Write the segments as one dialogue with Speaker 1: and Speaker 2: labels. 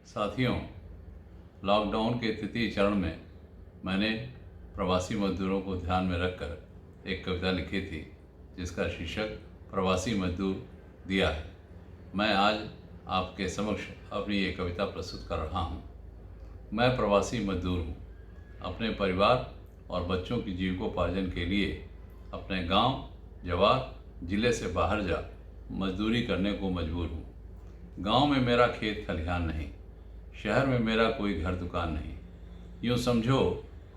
Speaker 1: साथियों, लॉकडाउन के तृतीय चरण में मैंने प्रवासी मजदूरों को ध्यान में रखकर एक कविता लिखी थी जिसका शीर्षक प्रवासी मजदूर दिया है। मैं आज आपके समक्ष अपनी ये कविता प्रस्तुत कर रहा हूँ। मैं प्रवासी मजदूर हूँ। अपने परिवार और बच्चों की जीविकोपार्जन के लिए अपने गांव, जवार, ज़िले से बाहर जा मजदूरी करने को मजबूर हूँ। गांव में मेरा खेत खलिहान नहीं, शहर में मेरा कोई घर दुकान नहीं। यूँ समझो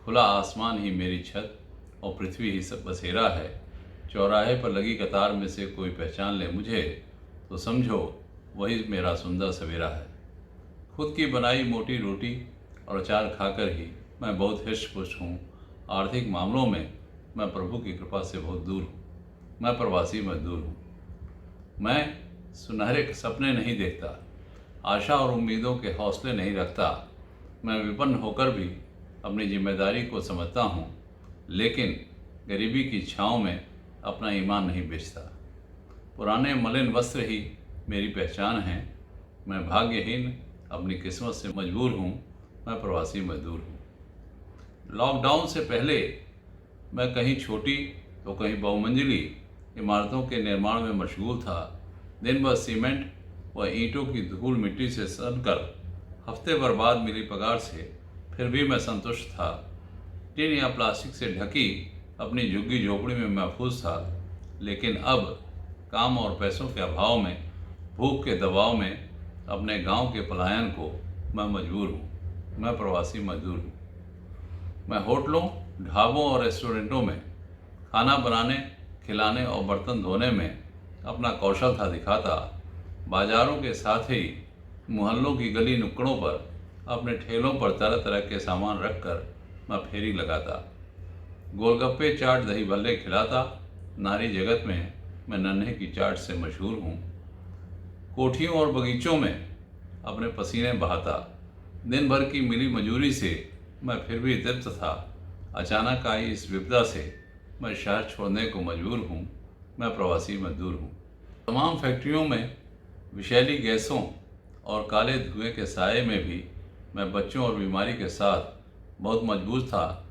Speaker 1: खुला आसमान ही मेरी छत और पृथ्वी ही सब बसेरा है। चौराहे पर लगी कतार में से कोई पहचान ले मुझे तो समझो वही मेरा सुंदर सवेरा है। खुद की बनाई मोटी रोटी और अचार खाकर ही मैं बहुत हृष्ट पुष्ट हूँ। आर्थिक मामलों में मैं प्रभु की कृपा से बहुत दूर हूँ। मैं प्रवासी मजदूर हूँ। मैं सुनहरे सपने नहीं देखता, आशा और उम्मीदों के हौसले नहीं रखता। मैं विपन्न होकर भी अपनी जिम्मेदारी को समझता हूँ, लेकिन गरीबी की छाँव में अपना ईमान नहीं बेचता। पुराने मलिन वस्त्र ही मेरी पहचान है। मैं भाग्यहीन अपनी किस्मत से मजबूर हूँ। मैं प्रवासी मजदूर हूँ। लॉकडाउन से पहले मैं कहीं छोटी तो कहीं बहुमंजिली इमारतों के निर्माण में मशगूल था। दिन भर सीमेंट व ईंटों की धूल मिट्टी से सनकर हफ्ते भर बाद मिली पगार से फिर भी मैं संतुष्ट था। टिन या प्लास्टिक से ढकी अपनी झुग्गी झोपड़ी में महफूज था, लेकिन अब काम और पैसों के अभाव में, भूख के दबाव में अपने गांव के पलायन को मैं मजबूर हूँ। मैं प्रवासी मजदूर हूँ। मैं होटलों, ढाबों और रेस्टोरेंटों में खाना बनाने, खिलाने और बर्तन धोने में अपना कौशल था दिखाता। बाजारों के साथ ही मोहल्लों की गली नुक्कड़ों पर अपने ठेलों पर तरह तरह के सामान रखकर मैं फेरी लगाता। गोलगप्पे, चाट, दही भल्ले खिलाता। नारी जगत में मैं नन्हे की चाट से मशहूर हूँ। कोठियों और बगीचों में अपने पसीने बहाता। दिन भर की मिली मजूरी से मैं फिर भी तृप्त था। अचानक आई इस विपदा से मैं शहर छोड़ने को मजबूर हूँ। मैं प्रवासी मजदूर हूँ। तमाम फैक्ट्रियों में विषैली गैसों और काले धुएं के साए में भी मैं बच्चों और बीमारी के साथ बहुत मजबूर था।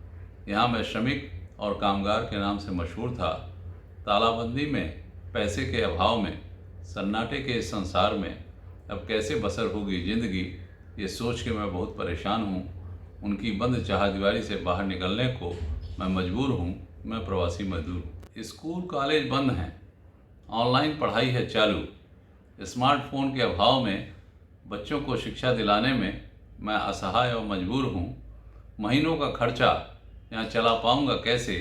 Speaker 1: यहाँ मैं श्रमिक और कामगार के नाम से मशहूर था। तालाबंदी में, पैसे के अभाव में, सन्नाटे के इस संसार में अब कैसे बसर होगी ज़िंदगी, ये सोच के मैं बहुत परेशान हूँ। उनकी बंद चारदीवारी से बाहर निकलने को मैं मजबूर हूँ। मैं प्रवासी मजदूर हूँ। स्कूल कॉलेज बंद हैं, ऑनलाइन पढ़ाई है चालू। स्मार्टफोन के अभाव में बच्चों को शिक्षा दिलाने में मैं असहाय और मजबूर हूँ। महीनों का खर्चा यहाँ चला पाऊँगा कैसे,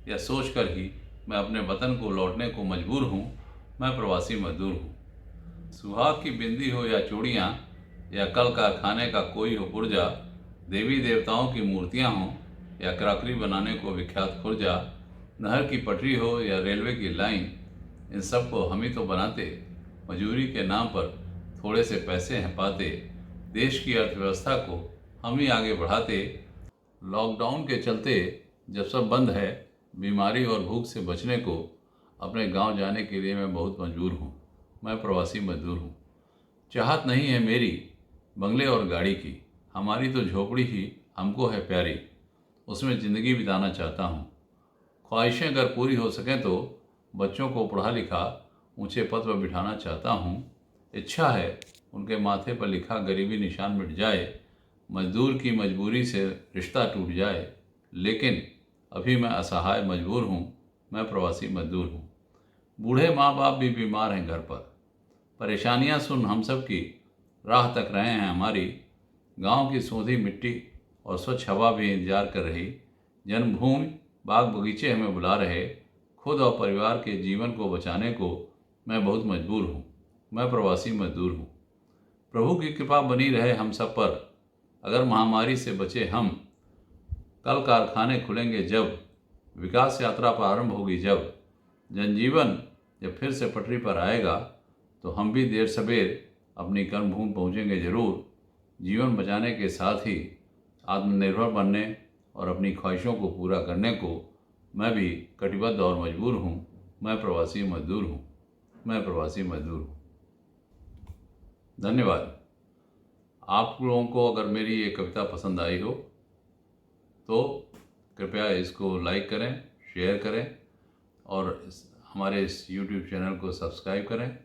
Speaker 1: यह सोच कर ही मैं अपने वतन को लौटने को मजबूर हूँ। मैं प्रवासी मजदूर हूँ। सुहाग की बिंदी हो या चूड़ियाँ, या कल कारखाने का कोई हो पुर्जा, देवी देवताओं की मूर्तियाँ हों या क्रॉकरी बनाने को विख्यात खुर्जा, नहर की पटरी हो या रेलवे की लाइन, इन सब को हम ही तो बनाते। मजूरी के नाम पर थोड़े से पैसे हैं पाते। देश की अर्थव्यवस्था को हम ही आगे बढ़ाते। लॉकडाउन के चलते जब सब बंद है, बीमारी और भूख से बचने को अपने गांव जाने के लिए मैं बहुत मजबूर हूँ। मैं प्रवासी मजदूर हूँ। चाहत नहीं है मेरी बंगले और गाड़ी की, हमारी तो झोपड़ी ही हमको है प्यारी, उसमें ज़िंदगी बिताना चाहता हूँ। ख्वाहिशें अगर पूरी हो सकें तो बच्चों को पढ़ा लिखा ऊंचे पद पर बिठाना चाहता हूँ। इच्छा है उनके माथे पर लिखा गरीबी निशान मिट जाए, मजदूर की मजबूरी से रिश्ता टूट जाए, लेकिन अभी मैं असहाय मजबूर हूँ। मैं प्रवासी मजदूर हूँ। बूढ़े माँ बाप भी बीमार हैं घर पर, परेशानियाँ सुन हम सब की राह तक रहे हैं हमारी। गांव की सोंधी मिट्टी और स्वच्छ हवा भी इंतजार कर रही। जन्मभूमि, बाग बगीचे हमें बुला रहे। खुद और परिवार के जीवन को बचाने को मैं बहुत मजबूर हूँ। मैं प्रवासी मजदूर हूँ। प्रभु की कृपा बनी रहे हम सब पर। अगर महामारी से बचे हम, कल कारखाने खुलेंगे जब, विकास यात्रा प्रारंभ होगी जब, जनजीवन जब फिर से पटरी पर आएगा, तो हम भी देर सबेर अपनी कर्मभूमि पहुँचेंगे जरूर। जीवन बचाने के साथ ही आत्मनिर्भर बनने और अपनी ख्वाहिशों को पूरा करने को मैं भी कटिबद्ध और मजबूर हूँ। मैं प्रवासी मजदूर हूँ। मैं प्रवासी मजदूर हूँ। धन्यवाद।
Speaker 2: आप लोगों को अगर मेरी ये कविता पसंद आई हो तो कृपया इसको लाइक करें, शेयर करें और हमारे इस YouTube चैनल को सब्सक्राइब करें।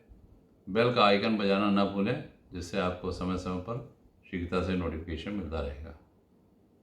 Speaker 2: बेल का आइकन बजाना ना भूलें, जिससे आपको समय समय पर शीघ्रता से नोटिफिकेशन मिलता रहेगा।